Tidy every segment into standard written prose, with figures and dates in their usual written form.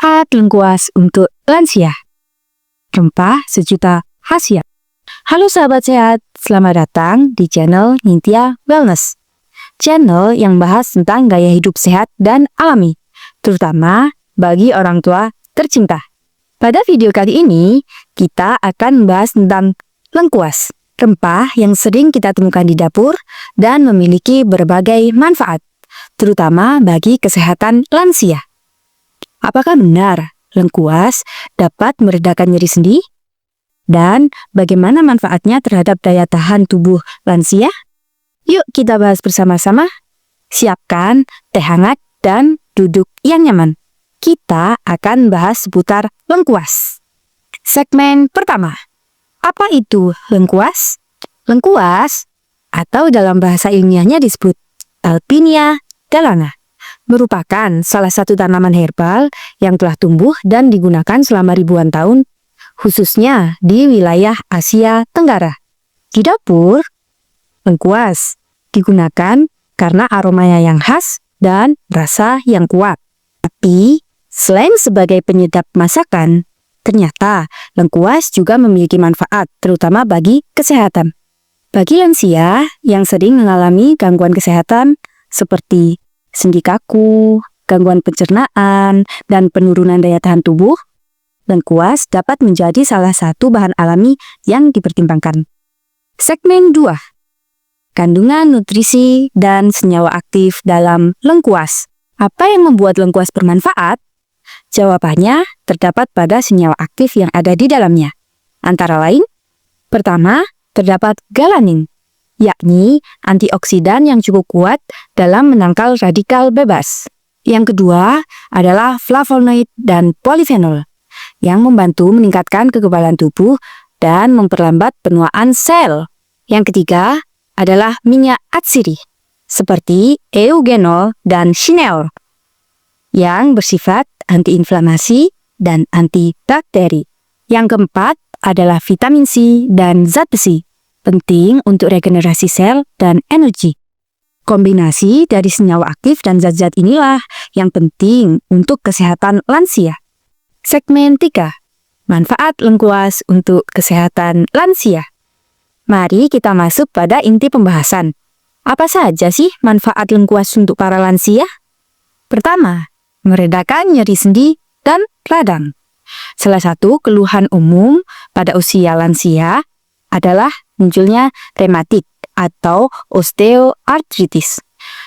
Manfaat lengkuas untuk lansia. Rempah sejuta khasiat. Halo sahabat sehat, selamat datang di channel Nintya Wellness. Channel yang bahas tentang gaya hidup sehat dan alami, terutama bagi orang tua tercinta. Pada video kali ini, kita akan membahas tentang lengkuas, rempah yang sering kita temukan di dapur dan memiliki berbagai manfaat, terutama bagi kesehatan lansia. Apakah benar lengkuas dapat meredakan nyeri sendi? Dan bagaimana manfaatnya terhadap daya tahan tubuh lansia? Yuk kita bahas bersama-sama. Siapkan teh hangat dan duduk yang nyaman. Kita akan bahas seputar lengkuas. Segmen pertama. Apa itu lengkuas? Lengkuas, atau dalam bahasa ilmiahnya disebut Alpinia galana, merupakan salah satu tanaman herbal yang telah tumbuh dan digunakan selama ribuan tahun, khususnya di wilayah Asia Tenggara. Di dapur, lengkuas digunakan karena aromanya yang khas dan rasa yang kuat. Tapi, selain sebagai penyedap masakan, ternyata lengkuas juga memiliki manfaat, terutama bagi kesehatan. Bagi lansia yang sering mengalami gangguan kesehatan seperti sendi kaku, gangguan pencernaan, dan penurunan daya tahan tubuh, lengkuas dapat menjadi salah satu bahan alami yang dipertimbangkan. Segmen 2. Kandungan nutrisi dan senyawa aktif dalam lengkuas. Apa yang membuat lengkuas bermanfaat? Jawabannya terdapat pada senyawa aktif yang ada di dalamnya. Antara lain, pertama, terdapat galanin, yakni antioksidan yang cukup kuat dalam menangkal radikal bebas. Yang kedua adalah flavonoid dan polifenol, yang membantu meningkatkan kekebalan tubuh dan memperlambat penuaan sel. Yang ketiga adalah minyak atsiri, seperti eugenol dan sineol, yang bersifat antiinflamasi dan antibakteri. Yang keempat adalah vitamin C dan zat besi, penting untuk regenerasi sel dan energi. Kombinasi dari senyawa aktif dan zat-zat inilah yang penting untuk kesehatan lansia. Segmen 3. Manfaat lengkuas untuk kesehatan lansia. Mari kita masuk pada inti pembahasan. Apa saja sih manfaat lengkuas untuk para lansia? Pertama, meredakan nyeri sendi dan radang. Salah satu keluhan umum pada usia lansia adalah munculnya rematik atau osteoartritis.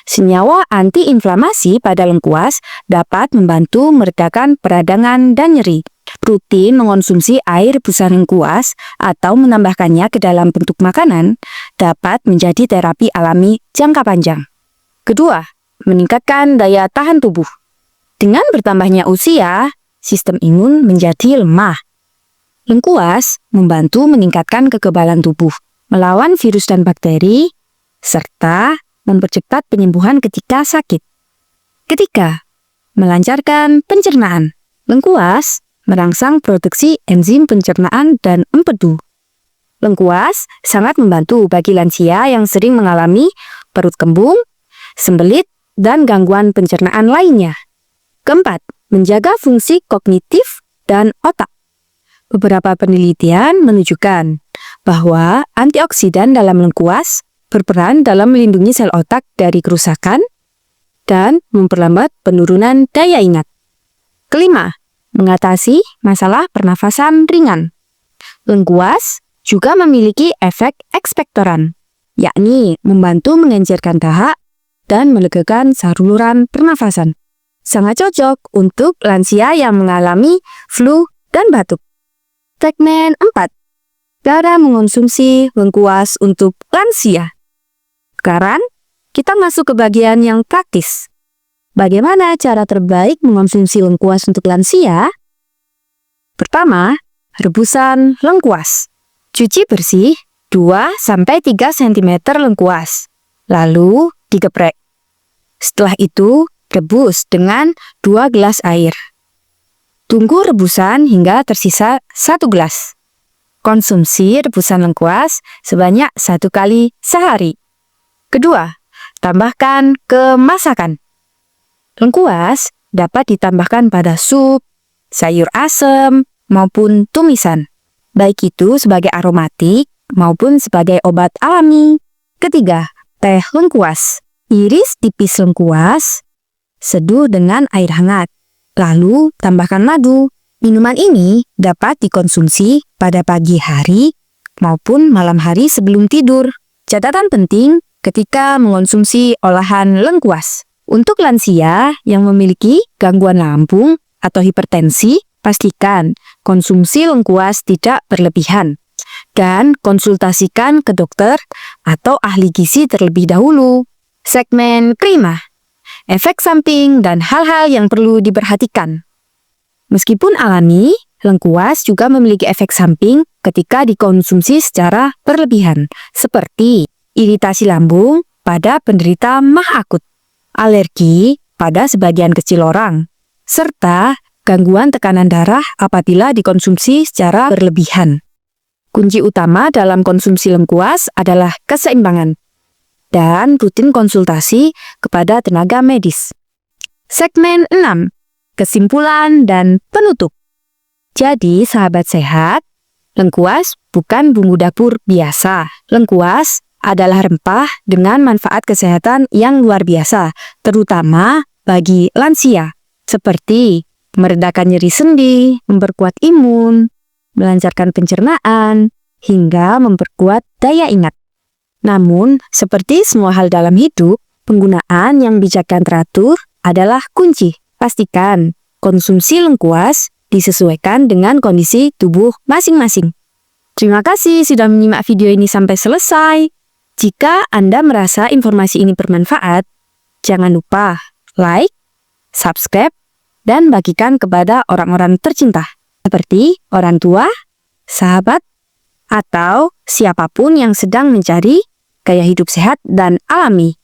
Senyawa antiinflamasi pada lengkuas dapat membantu meredakan peradangan dan nyeri. Rutin mengonsumsi air rebusan lengkuas atau menambahkannya ke dalam bentuk makanan dapat menjadi terapi alami jangka panjang. Kedua, meningkatkan daya tahan tubuh. Dengan bertambahnya usia, sistem imun menjadi lemah. Lengkuas membantu meningkatkan kekebalan tubuh, melawan virus dan bakteri, serta mempercepat penyembuhan ketika sakit. Ketiga, melancarkan pencernaan. Lengkuas merangsang produksi enzim pencernaan dan empedu. Lengkuas sangat membantu bagi lansia yang sering mengalami perut kembung, sembelit, dan gangguan pencernaan lainnya. Keempat, menjaga fungsi kognitif dan otak. Beberapa penelitian menunjukkan bahwa antioksidan dalam lengkuas berperan dalam melindungi sel otak dari kerusakan dan memperlambat penurunan daya ingat. Kelima, mengatasi masalah pernafasan ringan. Lengkuas juga memiliki efek ekspektoran, yakni membantu mengencerkan dahak dan melegakan saluran pernafasan. Sangat cocok untuk lansia yang mengalami flu dan batuk. Segmen 4. Cara mengonsumsi lengkuas untuk lansia. Sekarang, kita masuk ke bagian yang praktis. Bagaimana cara terbaik mengonsumsi lengkuas untuk lansia? Pertama, rebusan lengkuas. Cuci bersih 2-3 cm lengkuas, lalu digeprek. Setelah itu, rebus dengan 2 gelas air. Tunggu rebusan hingga tersisa 1 gelas. Konsumsi rebusan lengkuas sebanyak 1 kali sehari. Kedua, tambahkan ke masakan. Lengkuas dapat ditambahkan pada sup, sayur asem, maupun tumisan, baik itu sebagai aromatik maupun sebagai obat alami. Ketiga, teh lengkuas. Iris tipis lengkuas, seduh dengan air hangat, lalu tambahkan madu. Minuman ini dapat dikonsumsi pada pagi hari maupun malam hari sebelum tidur. Catatan penting ketika mengonsumsi olahan lengkuas. Untuk lansia yang memiliki gangguan lambung atau hipertensi, pastikan konsumsi lengkuas tidak berlebihan dan konsultasikan ke dokter atau ahli gizi terlebih dahulu. Segmen kelima, efek samping dan hal-hal yang perlu diperhatikan. Meskipun alami, lengkuas juga memiliki efek samping ketika dikonsumsi secara berlebihan, seperti iritasi lambung pada penderita MAH akut, alergi pada sebagian kecil orang, serta gangguan tekanan darah apabila dikonsumsi secara berlebihan. Kunci utama dalam konsumsi lengkuas adalah keseimbangan dan rutin konsultasi kepada tenaga medis. Segmen 6, kesimpulan dan penutup. Jadi, sahabat sehat, lengkuas bukan bumbu dapur biasa. Lengkuas adalah rempah dengan manfaat kesehatan yang luar biasa, terutama bagi lansia, seperti meredakan nyeri sendi, memperkuat imun, melancarkan pencernaan, hingga memperkuat daya ingat. Namun, seperti semua hal dalam hidup, penggunaan yang bijak dan teratur adalah kunci. Pastikan konsumsi lengkuas disesuaikan dengan kondisi tubuh masing-masing. Terima kasih sudah menyimak video ini sampai selesai. Jika Anda merasa informasi ini bermanfaat, jangan lupa like, subscribe, dan bagikan kepada orang-orang tercinta, seperti orang tua, sahabat, atau siapapun yang sedang mencari gaya hidup sehat dan alami.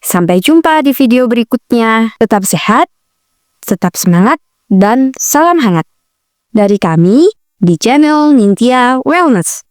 Sampai jumpa di video berikutnya. Tetap sehat, tetap semangat, dan salam hangat dari kami di channel Nintya Wellness.